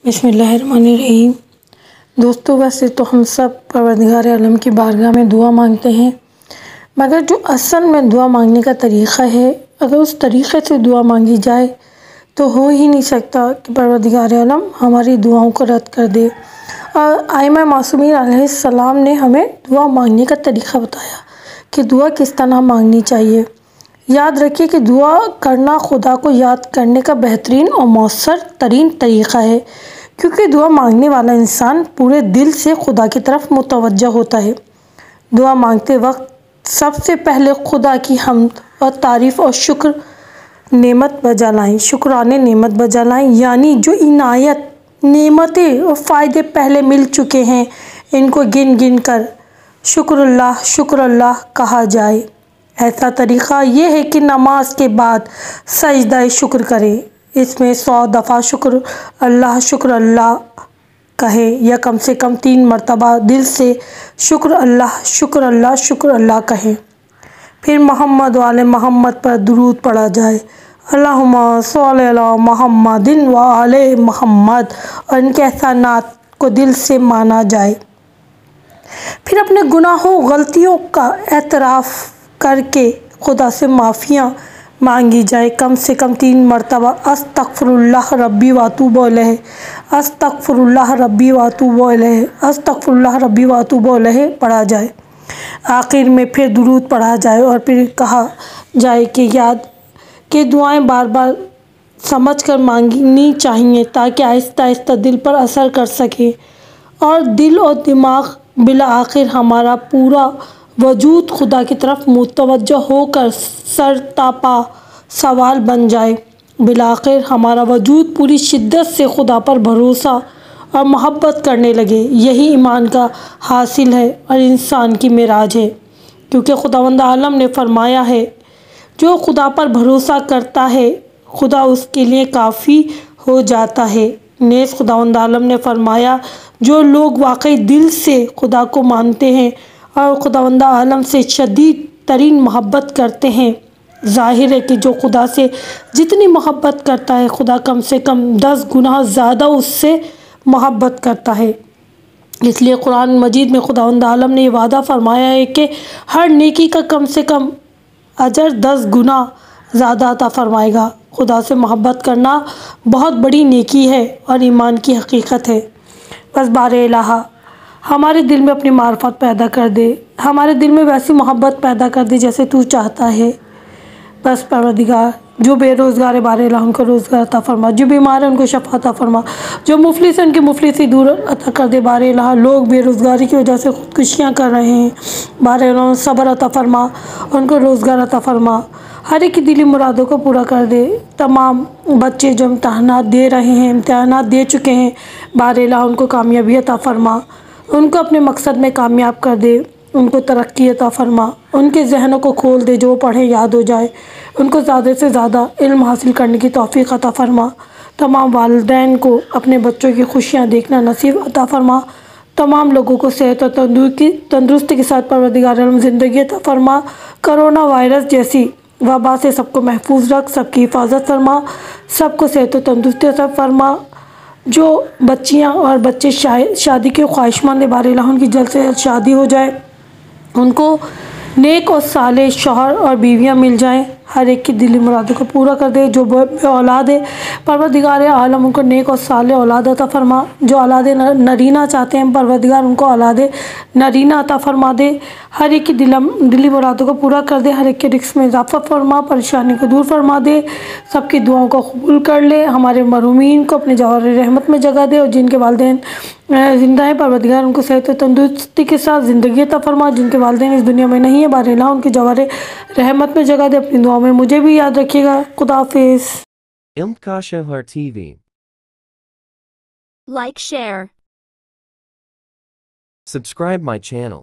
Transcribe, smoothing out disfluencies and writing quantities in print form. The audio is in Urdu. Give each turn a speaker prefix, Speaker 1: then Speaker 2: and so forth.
Speaker 1: بسم اللہ الرحمن الرحیم۔ دوستو، ویسے تو ہم سب پروردگار عالم کی بارگاہ میں دعا مانگتے ہیں، مگر جو اصل میں دعا مانگنے کا طریقہ ہے، اگر اس طریقے سے دعا مانگی جائے تو ہو ہی نہیں سکتا کہ پروردگار عالم ہماری دعاؤں کو رد کر دے۔ اور ائمہ معصومین علیہ السلام نے ہمیں دعا مانگنے کا طریقہ بتایا کہ دعا کس طرح مانگنی چاہیے۔ یاد رکھیے کہ دعا کرنا خدا کو یاد کرنے کا بہترین اور مؤثر ترین طریقہ ہے، کیونکہ دعا مانگنے والا انسان پورے دل سے خدا کی طرف متوجہ ہوتا ہے۔ دعا مانگتے وقت سب سے پہلے خدا کی حمد اور تعریف اور نعمت بجا لائیں، شکرانے نعمت بجا لائیں، یعنی جو عنایت، نعمتیں اور فائدے پہلے مل چکے ہیں ان کو گن گن کر شکر اللہ کہا جائے۔ ایسا طریقہ یہ ہے کہ نماز کے بعد سجدہ شکر کریں، اس میں 100 دفعہ شکر اللہ کہیں یا کم سے کم 3 مرتبہ دل سے شکر اللہ کہیں۔ پھر محمد و آل محمد پر درود پڑھا جائے، اللہم صلی علی محمد و آل محمد، اور ان کے احسانات کو دل سے مانا جائے۔ پھر اپنے گناہوں غلطیوں کا اعتراف کر کے خدا سے معافیاں مانگی جائے، کم سے کم 3 مرتبہ استغفر اللہ ربی واتوب الیہ، استغفر اللہ ربی واتوب الیہ، استغفر اللہ ربی واتوب الیہ پڑھا جائے۔ آخر میں پھر درود پڑھا جائے اور پھر کہا جائے کہ دعائیں بار بار سمجھ کر مانگنی چاہیے تاکہ آہستہ آہستہ دل پر اثر کر سکے اور دل اور دماغ بالآخر ہمارا پورا وجود خدا کی طرف متوجہ ہو کر سر تا پا سوال بن جائے۔ بالآخر ہمارا وجود پوری شدت سے خدا پر بھروسہ اور محبت کرنے لگے۔ یہی ایمان کا حاصل ہے اور انسان کی معراج ہے، کیونکہ خداوند عالم نے فرمایا ہے، جو خدا پر بھروسہ کرتا ہے خدا اس کے لیے کافی ہو جاتا ہے۔ نیز خداوند عالم نے فرمایا، جو لوگ واقعی دل سے خدا کو مانتے ہیں اور خداوند عالم سے شدید ترین محبت کرتے ہیں، ظاہر ہے کہ جو خدا سے جتنی محبت کرتا ہے خدا کم سے کم 10 گنا زیادہ اس سے محبت کرتا ہے۔ اس لیے قرآن مجید میں خداوند عالم نے یہ وعدہ فرمایا ہے کہ ہر نیکی کا کم سے کم اجر 10 گنا زیادہ عطا فرمائے گا۔ خدا سے محبت کرنا بہت بڑی نیکی ہے اور ایمان کی حقیقت ہے۔ بس بار الہ ہمارے دل میں اپنی معرفت پیدا کر دے، ہمارے دل میں ویسی محبت پیدا کر دے جیسے تو چاہتا ہے۔ بس پروردگار، جو بے روزگار ہے بار الہ ان کو روزگار عطا فرما، جو بیمار ہیں ان کو شفا عطا فرما، جو مفلس ہیں ان کی مفلسی دور عطا کر دے بار الہ۔ لوگ بے روزگاری کی وجہ سے خودکشیاں کر رہے ہیں، بار الہ صبر عطا فرما، ان کو روزگار عطا فرما، ہر ایک کی دلی مرادوں کو پورا کر دے۔ تمام بچے جو امتحانات دے رہے ہیں، امتحانات دے چکے ہیں، بار الہ ان کو کامیابی عطا فرما، ان کو اپنے مقصد میں کامیاب کر دے، ان کو ترقی عطا فرما، ان کے ذہنوں کو کھول دے، جو پڑھیں یاد ہو جائے، ان کو زیادہ سے زیادہ علم حاصل کرنے کی توفیق عطا فرما۔ تمام والدین کو اپنے بچوں کی خوشیاں دیکھنا نصیب عطا فرما، تمام لوگوں کو صحت اور تندرستی کے ساتھ پروردگار عالم زندگی عطا فرما۔ کرونا وائرس جیسی وبا سے سب کو محفوظ رکھ، سب کی حفاظت فرما، سب کو صحت و تندرستی عطا فرما۔ جو بچیاں اور بچے شادی کے خواہشمند ہیں بار الہ ان کی جلد سے جلد شادی ہو جائے، ان کو نیک اور صالح شوہر اور بیویاں مل جائیں، ہر ایک کی دلی مرادوں کو پورا کر دے۔ جو بے اولاد ہے پروردگار عالم ان کو نیک اور صالح اولاد عطا فرما، جو اولاد نرینہ چاہتے ہیں پروردگار ان کو اولاد نرینہ عطا فرما دے، ہر ایک کی دلی مرادوں کو پورا کر دے، ہر ایک کے رزق میں اضافہ فرما، پریشانی کو دور فرما دے، سب کی دعاؤں کو قبول کر لے، ہمارے مرحومین کو اپنے جوہر رحمت میں جگہ دے، اور جن کے والدین زندہ ہیں پروردگار ان کو صحت و تندرستی کے ساتھ زندگی عطا فرما، جن کے والدین اس دنیا میں نہیں ہیں بار الہ ان کے جوہر رحمت میں جگہ دے۔ اپنی دعاؤں میں مجھے بھی یاد رکھیے گا۔ خدا حافظ۔
Speaker 2: Ilmkashahar TV.
Speaker 3: Like, share.
Speaker 2: Subscribe my channel.